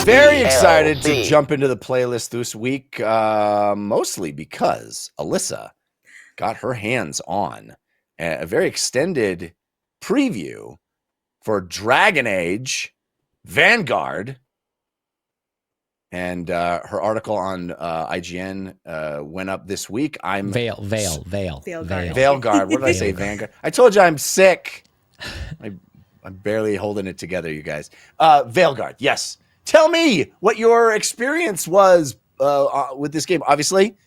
Very excited to jump into the playlist this week, mostly because Alyssa got her hands on a very extended preview for Dragon Age Veilguard. And her article on IGN went up this week. Veilguard. What did I say? Vanguard. I told you I'm sick. I'm barely holding it together, you guys. Veilguard, yes. Tell me what your experience was with this game. Obviously,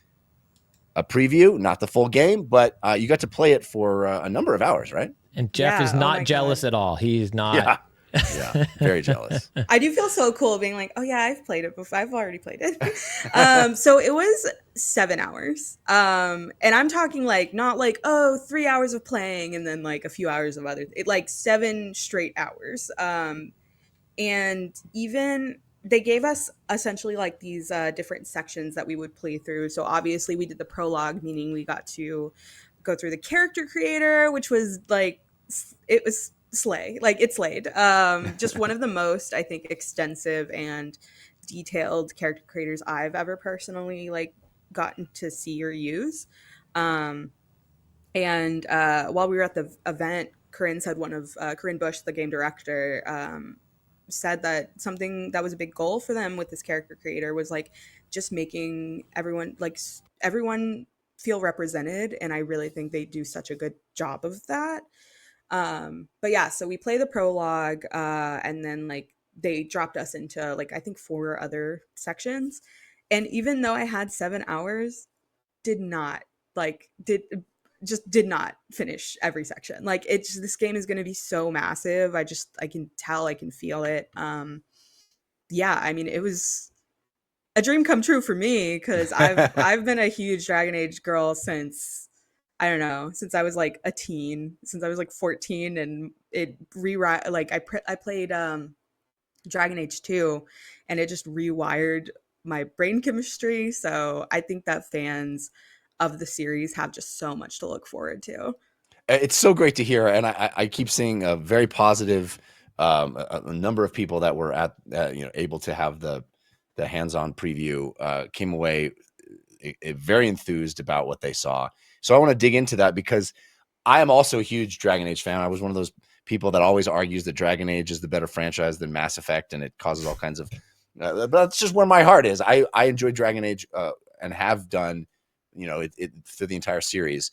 a preview, not the full game, but you got to play it for a number of hours, right? And Jeff is not jealous at all. He's not. Yeah, very jealous. I do feel so cool being like, oh yeah, I've played it before. I've already played it. So it was 7 hours. And I'm talking like, not like, 3 hours of playing and then like a few hours of other, like 7 straight hours. And even they gave us essentially like these different sections that we would play through. So obviously we did the prologue, meaning we got to go through the character creator, which was like, it was slay, like it slayed. Just one of the most, I think, extensive and detailed character creators I've ever personally like gotten to see or use. And while we were at the event, Corinne Bush, the game director, said that something that was a big goal for them with this character creator was like just making everyone feel represented, and I really think they do such a good job of that. But yeah, so we play the prologue, and then like they dropped us into like I think 4 other sections, and even though I had 7 hours, did not finish every section. Like this game is going to be so massive. I can tell, I can feel it. Yeah, I mean, it was a dream come true for me because I've been a huge Dragon Age girl since I was like a teen, since I was like 14, and I played Dragon Age 2 and it just rewired my brain chemistry. So I think that fans of the series have just so much to look forward to. It's so great to hear, and I keep seeing a very positive a number of people that were at able to have the hands-on preview came away very enthused about what they saw. So I want to dig into that because I am also a huge Dragon Age fan. I was one of those people that always argues that Dragon Age is the better franchise than Mass Effect, and it causes all kinds of but that's just where my heart is. I enjoy Dragon Age and have done it through the entire series.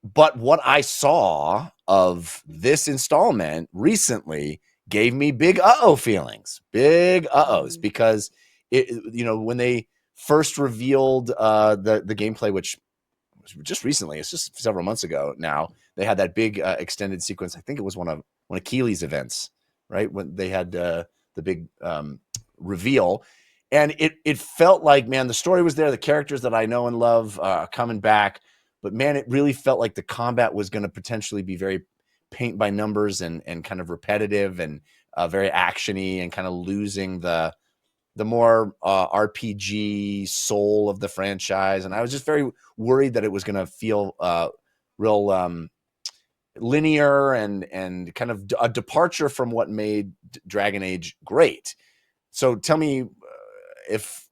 But what I saw of this installment recently gave me big feelings, big because when they first revealed the gameplay, which was just recently, it's just several months ago now, they had that big extended sequence. I think it was one of Keely's events, right? When they had the big reveal. And it felt like, man, the story was there. The characters that I know and love coming back. But, man, it really felt like the combat was going to potentially be very paint by numbers and kind of repetitive and very action-y and kind of losing the more RPG soul of the franchise. And I was just very worried that it was going to feel real linear and kind of a departure from what made Dragon Age great. So tell me if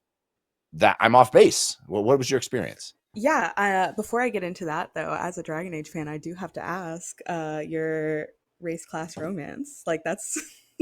that I'm off base. What was your experience? Yeah, before I get into that, though, as a Dragon Age fan, I do have to ask your race class romance. Like that's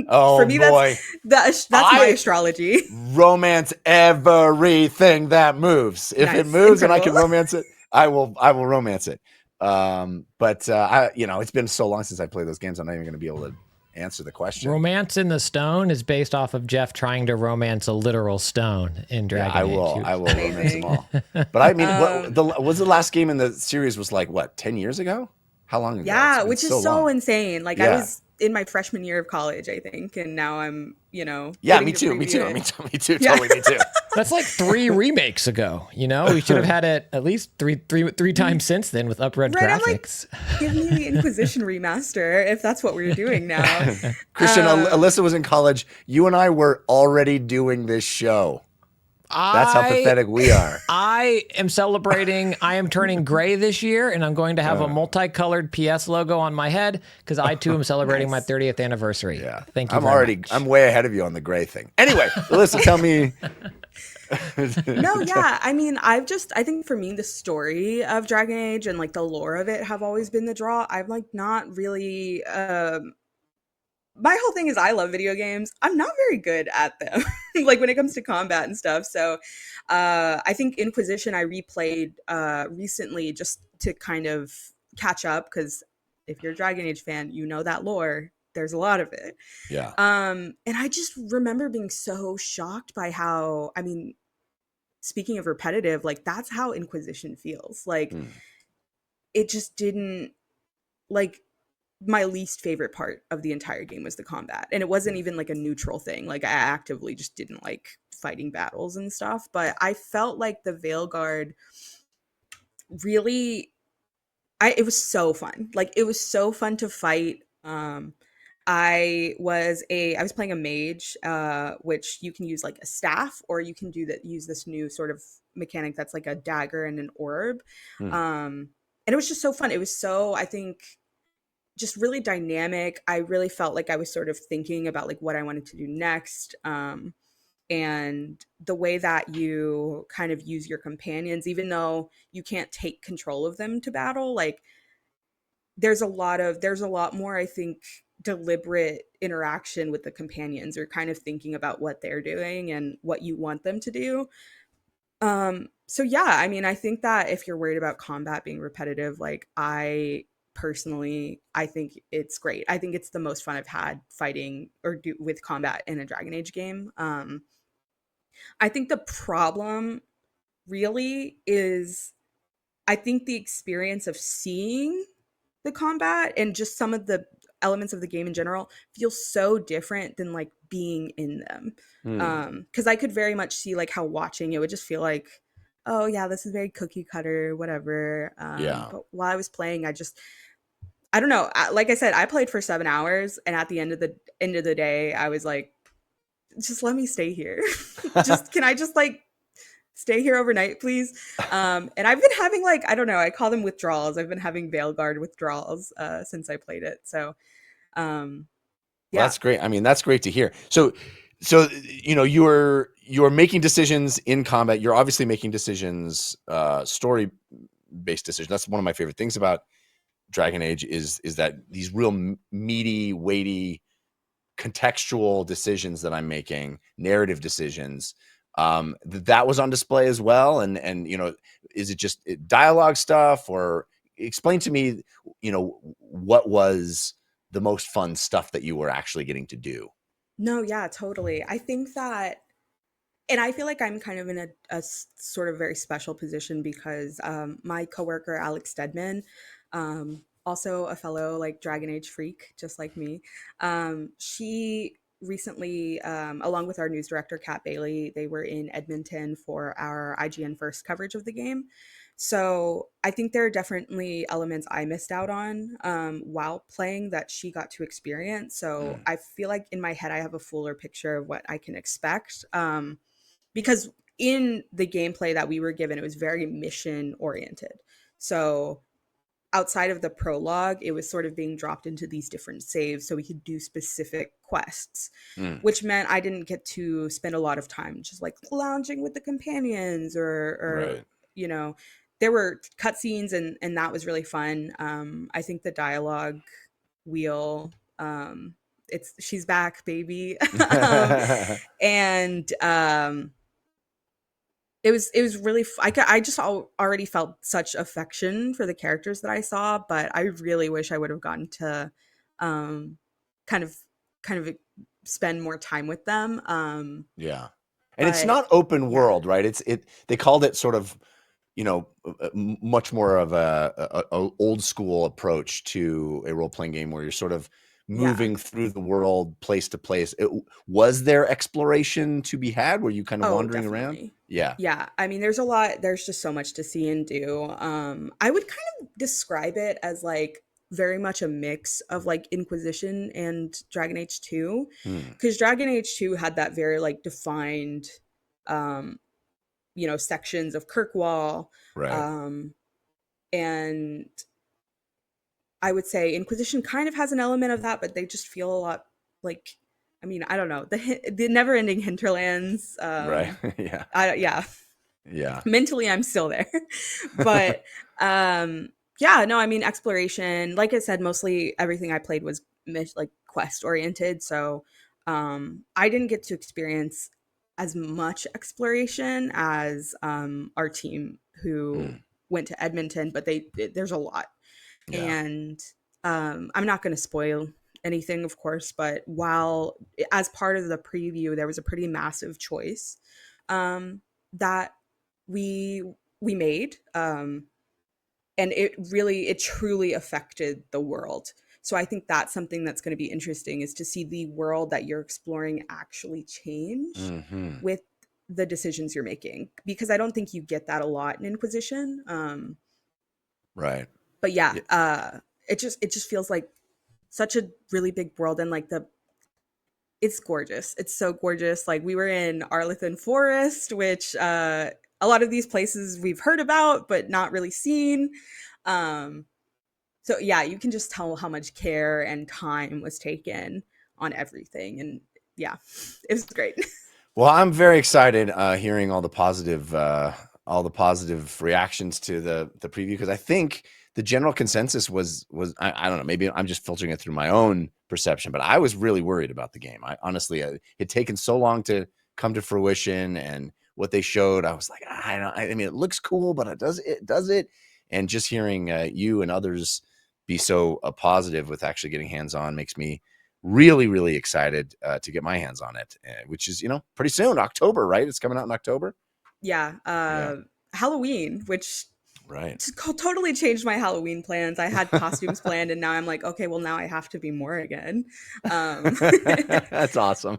for me, boy. That's my astrology. Romance everything that moves. If it moves and I can romance it, I will romance it. But it's been so long since I played those games, I'm not even going to be able to answer the question. Romance in the Stone is based off of Jeff trying to romance a literal stone in Dragon Age. I will romance them all. But I mean, was the last game in the series was like, what, 10 years ago? How long ago? Yeah, which is so insane. Like I was in my freshman year of college, I think, and now I'm, Yeah, me too. Totally me too. That's like 3 remakes ago. We should have had it at least three times since then with upred graphics. Like, give me the Inquisition remaster if that's what we're doing now. Christian, Alyssa was in college. You and I were already doing this show. That's how pathetic we are. I am celebrating. I am turning gray this year, and I'm going to have a multicolored PS logo on my head because I too am celebrating my 30th anniversary. Yeah. Thank you very much. I'm way ahead of you on the gray thing. Anyway, Alyssa, tell me. No, yeah. I mean, I think for me, the story of Dragon Age and like the lore of it have always been the draw. I'm like not really, my whole thing is I love video games. I'm not very good at them, like when it comes to combat and stuff. So I think Inquisition I replayed recently just to kind of catch up because if you're a Dragon Age fan, you know that lore. There's a lot of it. Yeah. And I just remember being so shocked by how, I mean, speaking of repetitive, like that's how Inquisition feels. Like it just didn't like my least favorite part of the entire game was the combat. And it wasn't even like a neutral thing. Like I actively just didn't like fighting battles and stuff. But I felt like the Veilguard really it was so fun. Like it was so fun to fight. I was playing a mage, which you can use like a staff, or you can use this new sort of mechanic that's like a dagger and an orb. And it was just so fun. It was so, I think, just really dynamic. I really felt like I was sort of thinking about like what I wanted to do next. And the way that you kind of use your companions, even though you can't take control of them to battle, like there's a lot more, I think, deliberate interaction with the companions, or kind of thinking about what they're doing and what you want them to do. So yeah, I mean, I think that if you're worried about combat being repetitive, like I think it's great. I think it's the most fun I've had fighting with combat in a Dragon Age game. I think the problem really is, I think the experience of seeing the combat and just some of the elements of the game in general feels so different than like being in them. Because I could very much see like how watching it would just feel like, oh yeah, this is very cookie cutter, whatever. But while I was playing, I don't know. Like I said, I played for 7 hours, and at the end of the day, I was like, just let me stay here. Can I just like stay here overnight, please? And I've been having like, I don't know, I call them withdrawals. I've been having Veilguard withdrawals since I played it. So yeah. Well, that's great. I mean, that's great to hear. So you know, you're making decisions in combat. You're obviously making decisions, story based decisions. That's one of my favorite things about Dragon Age is that these real meaty, weighty, contextual decisions that I'm making, narrative decisions, that was on display as well. And you know, is it just dialogue stuff, or explain to me, you know, what was the most fun stuff that you were actually getting to do? No, yeah, totally. I think that, and I feel like I'm kind of in a sort of very special position because my coworker Alex Stedman, also a fellow like Dragon Age freak, just like me, she recently, along with our news director Kat Bailey, they were in Edmonton for our IGN First coverage of the game. So I think there are definitely elements I missed out on while playing that she got to experience. So I feel like in my head I have a fuller picture of what I can expect. Because in the gameplay that we were given, it was very mission oriented. So outside of the prologue, it was sort of being dropped into these different saves so we could do specific quests, which meant I didn't get to spend a lot of time just like lounging with the companions or Right. you know, there were cutscenes and that was really fun. I think the dialogue wheel, she's back, baby. And it was really I just already felt such affection for the characters that I saw, but I really wish I would have gotten to kind of spend more time with them. Yeah. And it's But not open yeah. world, right? They called it sort of, you know, much more of a old school approach to a role playing game where you're sort of Yeah. moving through the world, place to place. Was there exploration to be had? Were you kind of wandering around? Definitely. Yeah. Yeah. I mean, there's just so much to see and do. I would kind of describe it as like very much a mix of like Inquisition and Dragon Age 2. Because Dragon Age 2 had that very like defined sections of Kirkwall. Right. And I would say Inquisition kind of has an element of that, but they just feel a lot like, I mean, I don't know, the never ending hinterlands. Right. Yeah. Yeah. Mentally I'm still there. But yeah, no, I mean, exploration, like I said, mostly everything I played was like quest oriented. So I didn't get to experience as much exploration as our team who went to Edmonton, but there's a lot. Yeah. And I'm not going to spoil anything, of course, but while as part of the preview, there was a pretty massive choice that we made, and it truly affected the world. So I think that's something that's going to be interesting, is to see the world that you're exploring actually change with the decisions you're making, because I don't think you get that a lot in Inquisition. Right. But yeah, it just feels like such a really big world, and like it's gorgeous. It's so gorgeous. Like, we were in Arlithan Forest, which a lot of these places we've heard about but not really seen. So yeah, you can just tell how much care and time was taken on everything, and yeah, it was great. Well, I'm very excited hearing all the positive reactions to the preview, because I think the general consensus was I don't know, maybe I'm just filtering it through my own perception, but I was really worried about the game. I honestly, it had taken so long to come to fruition, and what they showed, I was like, I mean, it looks cool, but does it? And just hearing you and others be so positive with actually getting hands on makes me really, really excited to get my hands on it, which is, pretty soon, October, right? It's coming out in October. Yeah. Halloween, which right, totally changed my Halloween plans. I had costumes planned, and now I'm like, okay, well, now I have to be more again. That's awesome.